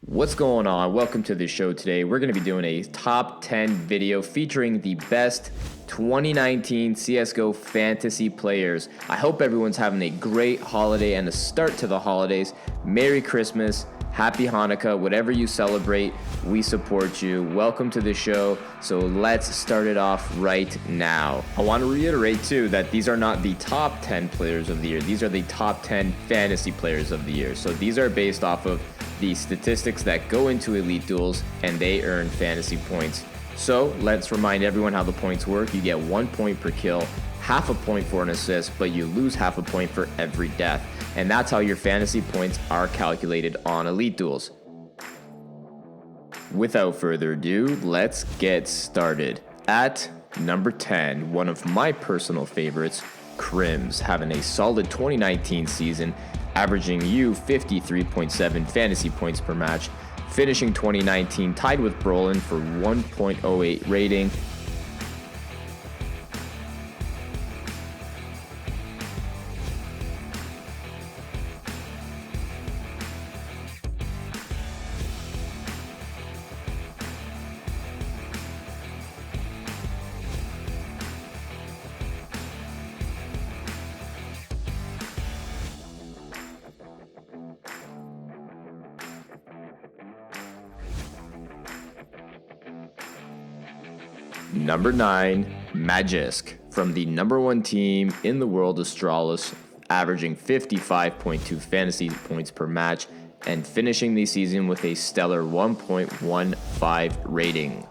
What's going on? Welcome to the show today. We're going to be doing a top 10 video featuring the best 2019 CSGO fantasy players. I hope everyone's having a great holiday and a start to the holidays. Merry Christmas, Happy Hanukkah, whatever you celebrate, we support you. Welcome to the show. So let's start it off right now. I want to reiterate too that these are not the top 10 players of the year. These are the top 10 fantasy players of the year. So these are based off of the statistics that go into elite duels, and they earn fantasy points. So let's remind everyone how the points work. You get 1 point per kill, half a point for an assist, but you lose half a point for every death. And that's how your fantasy points are calculated on elite duels. Without further ado, let's get started. At number 10, one of my personal favorites, Crims, having a solid 2019 season, averaging 53.7 fantasy points per match, finishing 2019 tied with Brolin for 1.08 rating. Number 9, Magisk, from the number 1 team in the world, Astralis, averaging 55.2 fantasy points per match and finishing the season with a stellar 1.15 rating.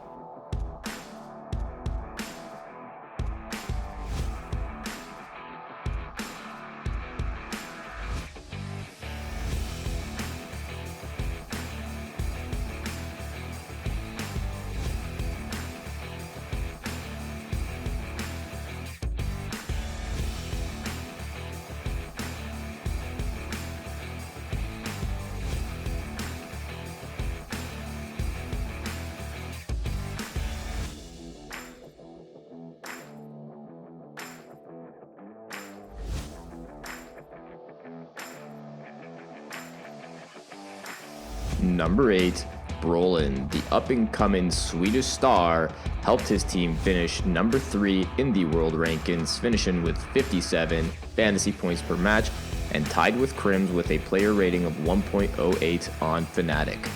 Number 8, Brolin, the up-and-coming Swedish star, helped his team finish number 3 in the world rankings, finishing with 57 fantasy points per match and tied with Crims with a player rating of 1.08 on Fnatic.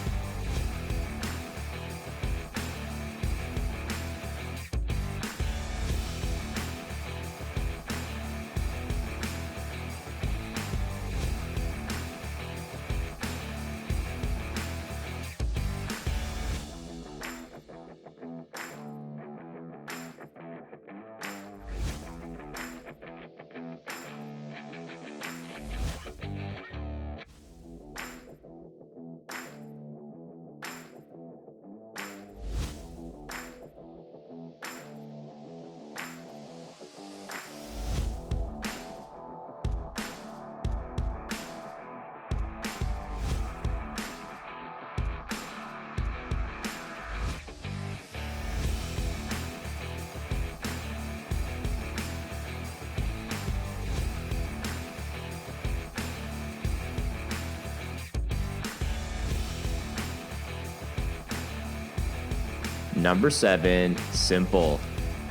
Number 7, Simple,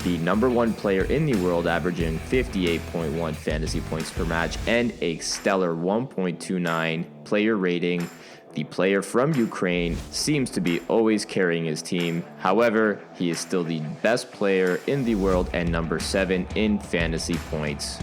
the number 1 player in the world, averaging 58.1 fantasy points per match and a stellar 1.29 player rating. The player from Ukraine seems to be always carrying his team. However, he is still the best player in the world and number 7 in fantasy points.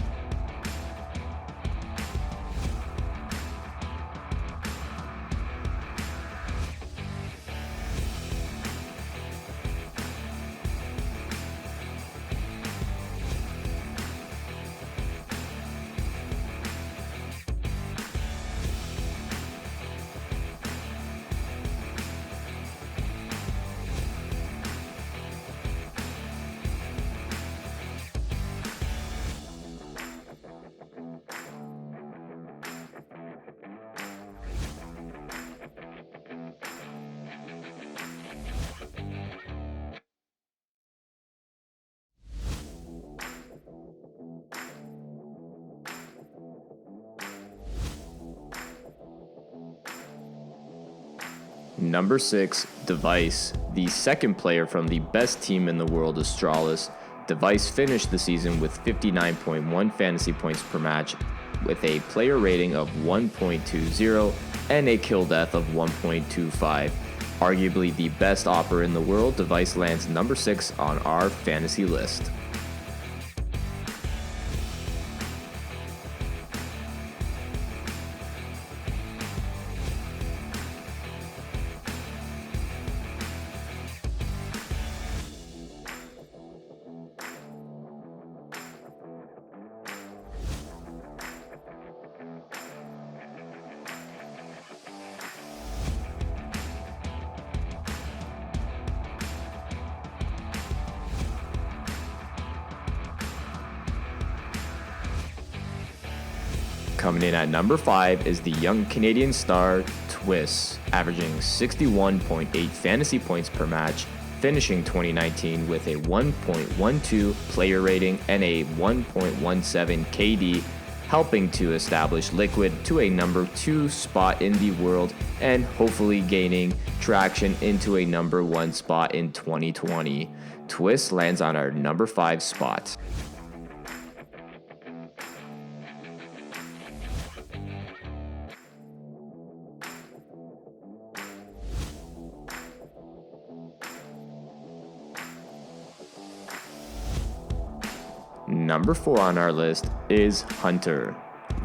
Number 6, Device. The second player from the best team in the world, Astralis. Device finished the season with 59.1 fantasy points per match, with a player rating of 1.20 and a kill death of 1.25. Arguably the best opera in the world, Device lands number 6 on our fantasy list. Coming in at number 5 is the young Canadian star Twist, averaging 61.8 fantasy points per match, finishing 2019 with a 1.12 player rating and a 1.17 KD, helping to establish Liquid to a number 2 spot in the world and hopefully gaining traction into a number 1 spot in 2020. Twist lands on our number 5 spot. Number 4 on our list is Hunter,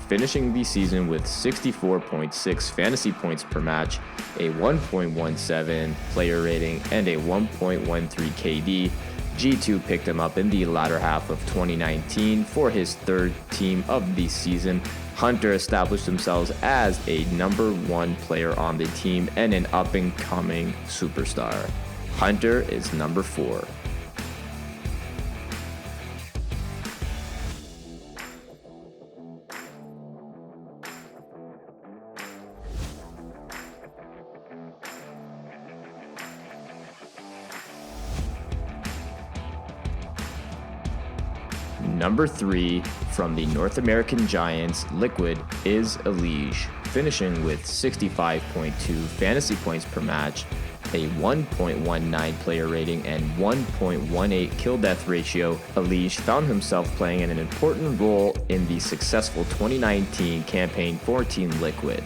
finishing the season with 64.6 fantasy points per match, a 1.17 player rating, and a 1.13 KD. G2 picked him up in the latter half of 2019 for his third team of the season. Hunter established themselves as a number 1 player on the team and an up-and-coming superstar. Hunter is number 4. Number 3 from the North American Giants, Liquid, is Elige, finishing with 65.2 fantasy points per match, a 1.19 player rating, and 1.18 kill death ratio. Elige found himself playing an important role in the successful 2019 campaign for Team Liquid.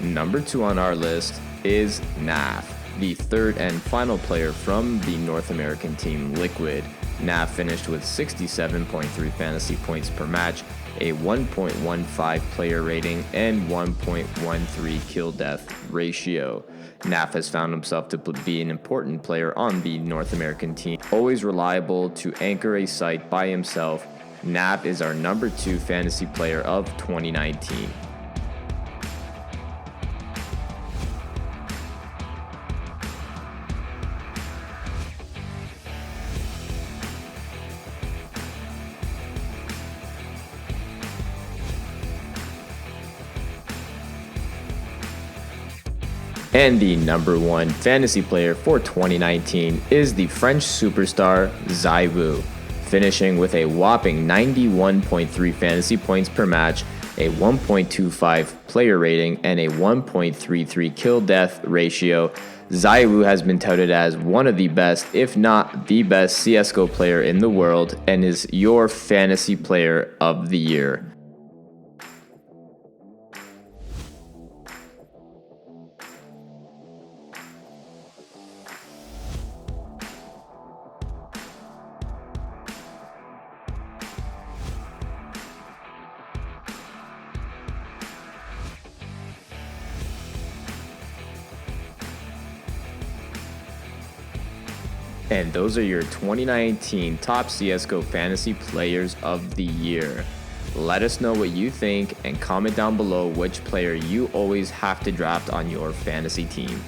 Number 2 on our list is Naf, the third and final player from the North American team Liquid. Naf finished with 67.3 fantasy points per match, a 1.15 player rating, and 1.13 kill death ratio. Naf has found himself to be an important player on the North American team, always reliable to anchor a site by himself. Naf is our number 2 fantasy player of 2019. And the number 1 fantasy player for 2019 is the French superstar ZywOo, finishing with a whopping 91.3 fantasy points per match, a 1.25 player rating, and a 1.33 kill death ratio. ZywOo has been touted as one of the best, if not the best, CSGO player in the world and is your fantasy player of the year. And those are your 2019 top CSGO fantasy players of the year. Let us know what you think and comment down below which player you always have to draft on your fantasy team.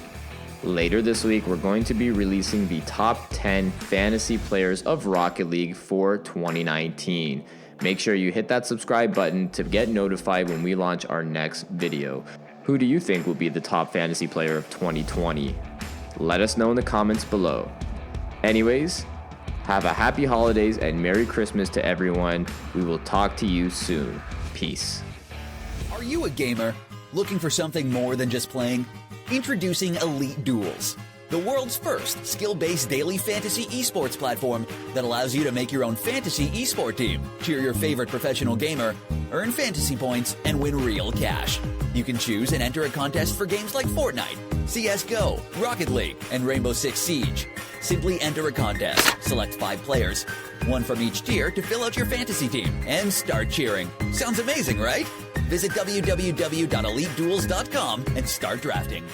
Later this week, we're going to be releasing the top 10 fantasy players of Rocket League for 2019. Make sure you hit that subscribe button to get notified when we launch our next video. Who do you think will be the top fantasy player of 2020? Let us know in the comments below. Anyways, have a happy holidays and Merry Christmas to everyone. We will talk to you soon. Peace. Are you a gamer looking for something more than just playing? Introducing Elite Duels, the world's first skill-based daily fantasy esports platform that allows you to make your own fantasy esport team, cheer your favorite professional gamer, earn fantasy points, and win real cash. You can choose and enter a contest for games like Fortnite, CSGO, Rocket League, and Rainbow Six Siege. Simply enter a contest, select 5 players, one from each tier to fill out your fantasy team, and start cheering. Sounds amazing, right? Visit www.eliteduels.com and start drafting.